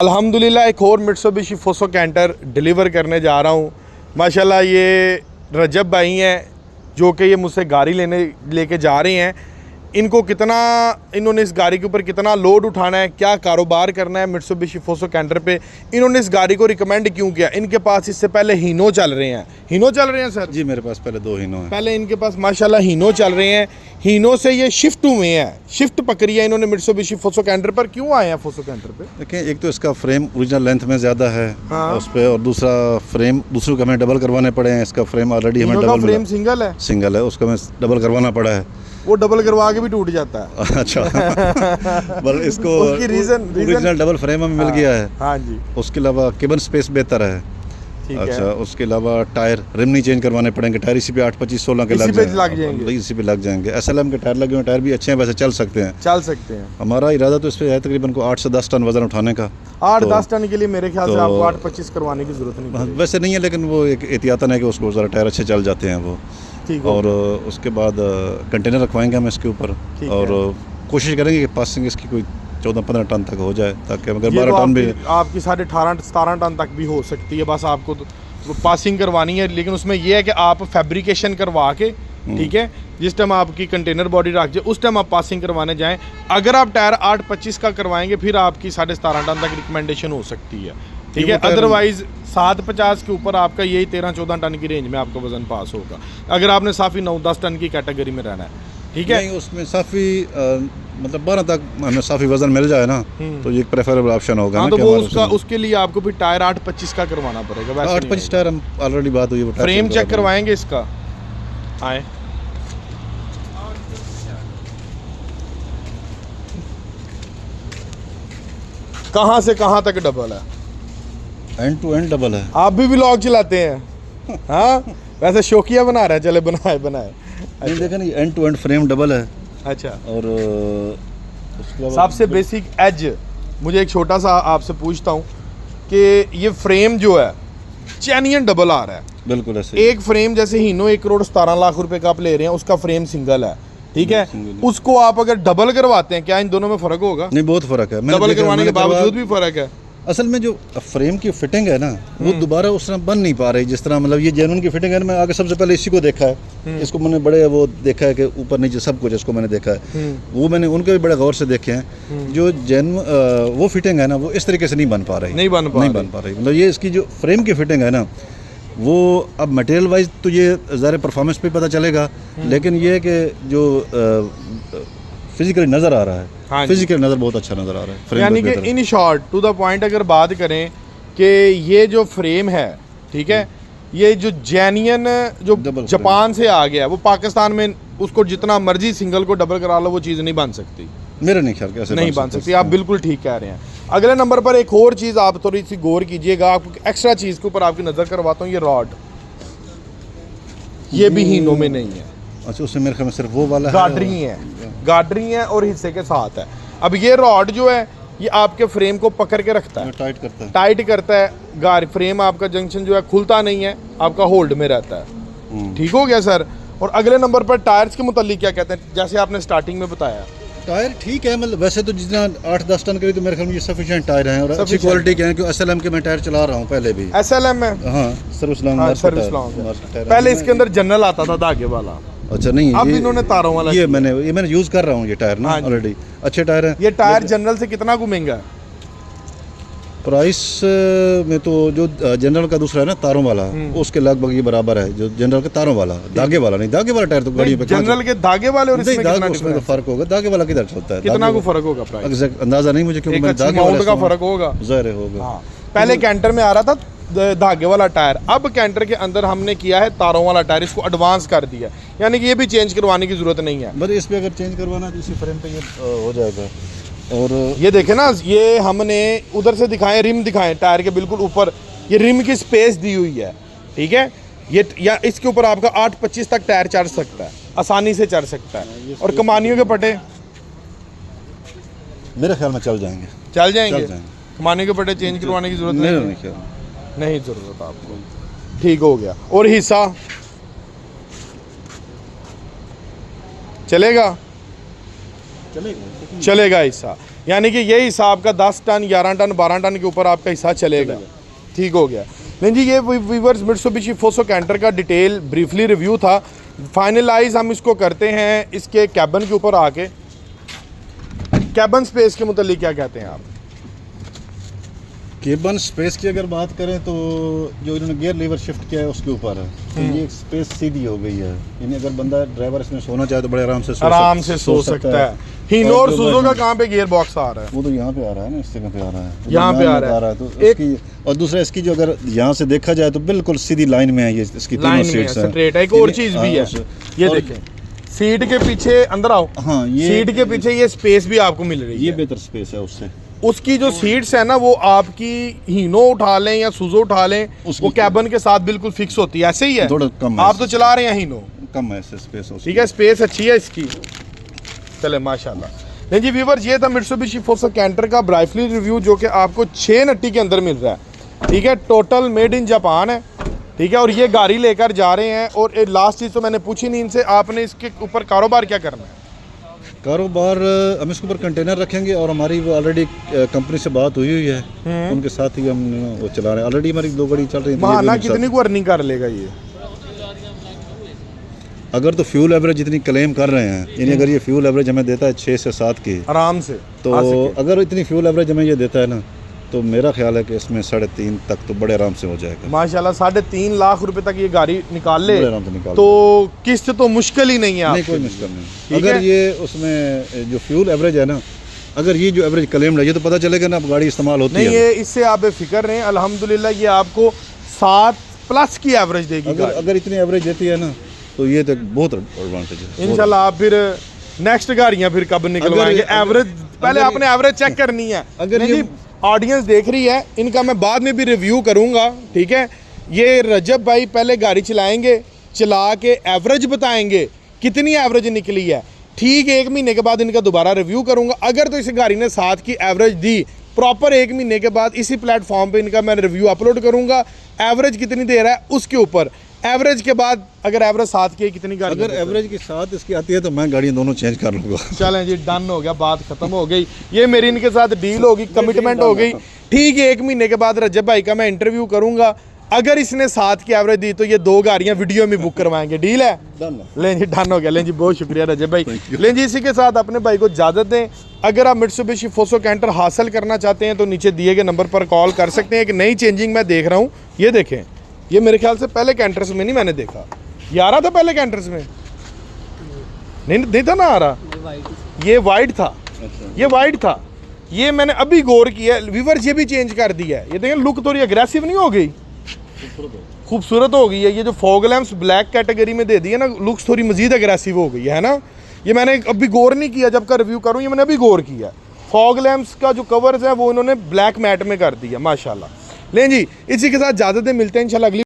अल्हम्दुलिल्लाह एक और मित्सुबिशी फोसो कैंटर डिलीवर करने जा रहा हूँ। माशाल्लाह ये रजब भाई हैं जो कि ये मुझसे गाड़ी लेके जा रहे हैं। इनको कितना इन्होंने इस गाड़ी के ऊपर कितना लोड उठाना है, क्या कारोबार करना है मित्सुबिशी फोसो कैंटर पे, इन्होंने इस गाड़ी को रिकमेंड क्यों किया। इनके पास इससे पहले हीनो चल रहे हैं। हीनो चल रहे हैं सर जी, मेरे पास पहले 2 हीनो हैं। पहले इनके पास माशाल्लाह हीनो चल रहे हैं। हीनो से ये शिफ्ट हुए हैं, शिफ्ट पकड़ी है इन्होंने मित्सुबिशी फोसो कैंटर पर। क्यों आए हैं फोसो कैंटर पे? देखिए, एक तो इसका फ्रेम ओरिजिनल लेंथ में ज़्यादा है हाँ। उस पर, और दूसरा फ्रेम दूसरों को हमें डबल करवाने पड़े हैं। इसका फ्रेम ऑलरेडी हमें डबल फ्रेम सिंगल है, सिंगल है, उसको हमें डबल करवाना पड़ा है। वो डबल करवा के भी टूट जाता है। अच्छा बल इसको उसकी रीजन ओरिजिनल डबल फ्रेम हमें मिल गया है। हाँ जी, उसके अलावा केबन स्पेस बेहतर है। अच्छा, उसके अलावा टायर रिम नहीं चेंज करवाने पड़ेंगे। टायर इसी पे 8, 25, 16 के लग जाएंगे। इसी पे लग जाएंगे। SLM के टायर लगे हुए, टायर भी अच्छे हैं, वैसे चल सकते हैं। हमारा इरादा तो इस पे है तकरीबन को 8 से 10 टन वजन उठाने का। 8-10 टन के लिए मेरे ख्याल से आपको 8-25 करवाने की जरूरत नहीं। वैसे नहीं है, लेकिन वो एक एहतियातन है कि उसको ज़रा टायर अच्छे चल जाते हैं वो। और उसके बाद कंटेनर रखवाएंगे हम इसके ऊपर, और कोशिश करेंगे कि पासिंग इसकी कोई 14-15 टन तक हो जाए, ताकि अगर 12 टन भी आपकी 18-17 टन तक भी हो सकती है। बस आपको तो पासिंग करवानी है, लेकिन उसमें यह है कि आप फैब्रिकेशन करवा के, ठीक है, जिस टाइम आपकी कंटेनर बॉडी रख जाए उस टाइम आप पासिंग करवाने जाएं। अगर आप टायर 8-25 का करवाएंगे फिर आपकी 17.5 टन तक रिकमेंडेशन हो सकती है, ठीक है। अदरवाइज 750 के ऊपर आपका यही 13-14 टन की रेंज में आपका वजन पास होगा, अगर आपने साफ़ी 9-10 टन की कैटेगरी में रहना है, ठीक है। उसमें साफ़ी मतलब 12 तक हमें साफ़ी वजन मिल जाए ना, तो ये एक प्रेफरेबल ऑप्शन होगा। हाँ, तो वो उसके लिए आपको फिर टायर 8-25 का करवाना पड़ेगा। 8-25 टायर हम ऑलरेडी बात हुई। फ्रेम चेक करवाएंगे इसका। आए कहाँ से कहाँ तक डबल है? एंड टू एंड डबल है। आप भी व्लॉग चलाते हैं? हाँ, वैसे शौकिया बना रहे हैं, चले बनाए। अच्छा। देखें ना, end to end frame double है। अच्छा, और सबसे बेसिक एज, मुझे एक छोटा सा आपसे पूछता हूँ कि ये फ्रेम जो है चैनियन डबल आ रहा है। बिल्कुल ऐसे। एक फ्रेम जैसे हीनो 1,17,00,000 रुपए का आप ले रहे हैं, उसका फ्रेम सिंगल है, ठीक है। उसको आप अगर डबल करवाते हैं, क्या इन दोनों में फर्क होगा? नहीं, बहुत फर्क है। डबल करवाने के बावजूद भी फर्क है। असल में जो फ्रेम की फिटिंग है ना, वो दोबारा उस तरह बन नहीं पा रही जिस तरह, मतलब ये जेन्युइन की फिटिंग है। मैं आगे सबसे पहले इसी को देखा है, इसको मैंने बड़े वो देखा है कि ऊपर नीचे सब कुछ इसको मैंने देखा है। वो मैंने उनके भी बड़े गौर से देखे हैं। जो वो फिटिंग है ना, वो इस तरीके से नहीं बन पा रही। नहीं बन पा रही। मतलब ये इसकी जो फ्रेम की फिटिंग है ना, वो अब मटेरियल वाइज तो ये ज़ाहिर परफॉर्मेंस पे पता चलेगा, लेकिन ये है कि जो फिजिकली नज़र आ रहा है, हाँ, फिजिकल नज़र बहुत अच्छा नज़र आ रहा है। यानी कि in short to the point अगर बात करें कि ये जो फ्रेम है, ठीक है, ये जो जेन्युइन जो जापान से आ गया है, वो पाकिस्तान में उसको जितना मर्जी सिंगल को डबल करा लो वो चीज़ नहीं बन सकती। मेरे नहीं ख्याल कैसे नहीं बन सकती। आप बिल्कुल ठीक कह रहे हैं। अगले नंबर पर एक और चीज़ आप थोड़ी सी गौर कीजिएगा, आपको एक्स्ट्रा चीज़ के ऊपर आपकी नज़र करवाता हूँ। ये रॉड, ये भी हीनो में नहीं है। अच्छा, उसमें मेरे ख्याल में सिर्फ वो वाला गार्डरी है और हिस्से के साथ है। अब ये रॉड जो है ये आपके फ्रेम को पकड़ के रखता है, टाइट करता है। फ्रेम आपका जंक्शन जो है खुलता नहीं है, आपका होल्ड में रहता है। ठीक हो गया सर। और अगले नंबर पर टायर्स के मुतालिक क्या कहते हैं? जैसे आपने स्टार्टिंग में बताया, टायर ठीक है, मतलब वैसे तो जितना 8-10 टन के लिए तो मेरे ख्याल में ये सफिशिएंट टायर हैं और अच्छी क्वालिटी के हैं। क्योंकि SLM के मैं टायर चला रहा हूँ पहले भी। SLM में? हाँ, सर्विस लॉन्ग। पहले इसके अंदर जनरल आता था धागे वाला। अच्छा, नहीं, अब इन्होंने तारों वाला। ये मैंने यूज कर रहा हूँ ये टायर ना ऑलरेडी। अच्छे टायर हैं। ये टायर जनरल से कितना घूमेंगे? प्राइस में तो जो जनरल का दूसरा है ना तारों वाला, उसके लगभग ये बराबर है। जो जनरल के तारों वाला, धागे वाला नहीं, धागे वाला टायर तो गाड़ी पे जनरल के धागे वाले और इसमें तो फर्क होगा। धागे वाला किधर चलता है? कितना को फर्क होगा? प्राइस एग्जैक्ट अंदाजा नहीं मुझे, क्योंकि धागे वाले का फर्क होगा, ज़ाहिर होगा। पहले कैंटर में आ रहा था धागे वाला टायर, अब कैंटर के अंदर हमने किया है तारों वाला टायर, इसको एडवांस कर दिया। यानी कि ये भी चेंज करवाने की जरूरत नहीं है। बस इस पे अगर चेंज करवाना तो इसी फ्रेम पे ये हो जाएगा। और ये देखें ना, ये हमने उधर से दिखाएं, रिम दिखाएं टायर के बिल्कुल ऊपर, ये रिम की स्पेस दी हुई है, ठीक है। ये या इसके ऊपर आपका 8-25 तक टायर चढ़ सकता है, आसानी से चढ़ सकता है। और कमानियों के पट्टे मेरे ख्याल में चल जाएंगे। कमानियों के पट्टे चेंज करवाने की जरूरत नहीं ज़रूरत आपको। ठीक हो गया। और हिस्सा चलेगा हिस्सा। यानी कि ये हिसाब का 10 टन 11 टन 12 टन के ऊपर आपका हिस्सा चलेगा। ठीक हो गया। नहीं जी, ये वीवर्स मित्सुबिशी फोसो कैंटर का डिटेल ब्रीफली रिव्यू था। फाइनलाइज हम इसको करते हैं इसके कैबन के ऊपर आके। कैबन स्पेस के मुतालिक क्या कहते हैं आप? केबन स्पेस की अगर बात करें तो जो इन्होंने गियर लीवर शिफ्ट किया है उसके ऊपर है, तो ये स्पेस सीधी हो गई है। यानी अगर बंदा ड्राइवर इसमें सोना चाहे तो बड़े आराम से सो सकता है। हीनो और सुज़ो का कहाँ पे गियर बॉक्स आ रहा है? वो तो यहाँ पे आ रहा है ना, इस जगह पे आ रहा है, यहाँ पे आ रहा है तो इसकी। और दूसरा इसकी जो अगर यहाँ से देखा जाए तो बिल्कुल सीधी लाइन में है ये, इसकी तीनों सीट्स हैं स्ट्रेट है। एक और चीज़ भी है, ये देखें सीट के पीछे, अंदर आओ, हाँ ये सीट के पीछे ये स्पेस भी आपको मिल रही है। ये बेहतर स्पेस है उससे। उसकी जो सीट्स है ना वो आपकी हीनो उठा लें या सुज़ो उठा लें, वो कैबन के साथ बिल्कुल फिक्स होती है। ऐसे ही है, थोड़ा कम है, आप तो चला रहे हैं हीनो, कम है इससे स्पेस। ठीक है, स्पेस अच्छी है इसकी। चले माशाल्लाह। नहीं जी व्यूअर्स, ये था मित्सुबिशी फोसो कैंटर का ब्राइफली रिव्यू जो कि आपको 6 नट्टी के अंदर मिल रहा है। ठीक है, टोटल मेड इन जापान है। ठीक है, और ये गाड़ी लेकर जा रहे हैं। और एक लास्ट चीज़ तो मैंने पूछी नहीं इनसे, आपने इसके ऊपर कारोबार क्या करना है? कारोबार हम इसके ऊपर कंटेनर रखेंगे और हमारी वो ऑलरेडी कंपनी से बात हुई है, उनके साथ ही हम वो चला रहे हैं। ऑलरेडी हमारी 2 गाड़ी चल रही है। महाना कितनी को अर्निंग कर लेगा ये? अगर तो फ्यूल एवरेज जितनी क्लेम कर रहे हैं, यानी अगर ये फ्यूल एवरेज हमें देता है 6 से 7 की आराम से, तो अगर इतनी फ्यूल एवरेज हमें ये देता है ना, तो मेरा ख्याल है कि इसमें 3.5 तक तो बड़े आराम से हो जाएगा। माशाल्लाह 3.5 लाख रुपए तक ये गाड़ी निकाल ले, बड़े आराम से निकाल तो किस्त तो मुश्किल ही नहीं है। नहीं, कोई मुश्किल नहीं। अगर ये उसमें जो फ्यूल एवरेज है ना, अगर ये जो एवरेज क्लेम है, ये तो पता चलेगा ना अब गाड़ी इस्तेमाल होती है। नहीं, ये इससे आप बेफिक्र रहें, अल्हम्दुलिल्लाह ये आपको 7+ की एवरेज देगी। अगर इतनी एवरेज देती है ना, तो ये तो बहुत एडवांटेज है। इंशाल्लाह आप फिर नेक्स्ट गाड़ियाँ फिर कब निकलवाएंगे? एवरेज पहले आपने एवरेज चेक करनी है। अगर ये ऑडियंस देख रही है, इनका मैं बाद में भी रिव्यू करूंगा। ठीक है, ये रजब भाई पहले गाड़ी चलाएंगे, चला के एवरेज बताएंगे कितनी एवरेज निकली है। ठीक 1 महीने के बाद इनका दोबारा रिव्यू करूंगा। अगर तो इस गाड़ी ने 7 की एवरेज दी प्रॉपर 1 महीने के बाद इसी प्लेटफॉर्म पे इनका मैं रिव्यू अपलोड करूंगा। एवरेज कितनी दे रहा है उसके ऊपर, एवरेज के बाद अगर एवरेज 7 की कितनी गाड़ी, अगर एवरेज की 7 इसकी आती है तो मैं गाड़ियाँ दोनों चेंज कर लूँगा। चलें जी, डन हो गया, बात खत्म हो गई। ये मेरी इनके साथ डील होगी, कमिटमेंट हो गई। ठीक है, 1 महीने के बाद रजब भाई का मैं इंटरव्यू करूंगा। अगर इसने 7 की एवरेज दी तो ये 2 गाड़ियां वीडियो में बुक करवाएंगे। डील है? लें जी, डन हो गया। लें जी, बहुत शुक्रिया रजब भाई। लें जी, इसी के साथ अपने भाई को इजाज़त दें। अगर आप मित्सुबिशी फोसो कैंटर हासिल करना चाहते हैं तो नीचे दिए गए नंबर पर कॉल कर सकते हैं। एक नई चेंजिंग मैं देख रहा हूँ, ये देखें, ये मेरे ख्याल से पहले कैंटर्स में नहीं मैंने देखा। ये आ रहा था पहले कैंटर्स में? नहीं था ना आ रहा, ये वाइट था। ये वाइट था, ये मैंने अभी गौर किया। व्यूअर्स ये भी चेंज कर दिया है। ये देखें, लुक थोड़ी अग्रेसिव नहीं हो गई, खूबसूरत हो गई है। ये जो फॉग लैंप्स ब्लैक कैटेगरी में दे दिए ना, लुक्स थोड़ी मजीद अग्रेसिव हो गई है ना। ये मैंने अभी गौर नहीं किया, जब का रिव्यू करूँ ये मैंने अभी गौर किया। फॉग लैंप्स का जो कवर्स है वो इन्होंने ब्लैक मैट में कर दिया, माशाल्लाह। लें जी, इसी के साथ इजाज़त दें, मिलते हैं इंशाल्लाह अगली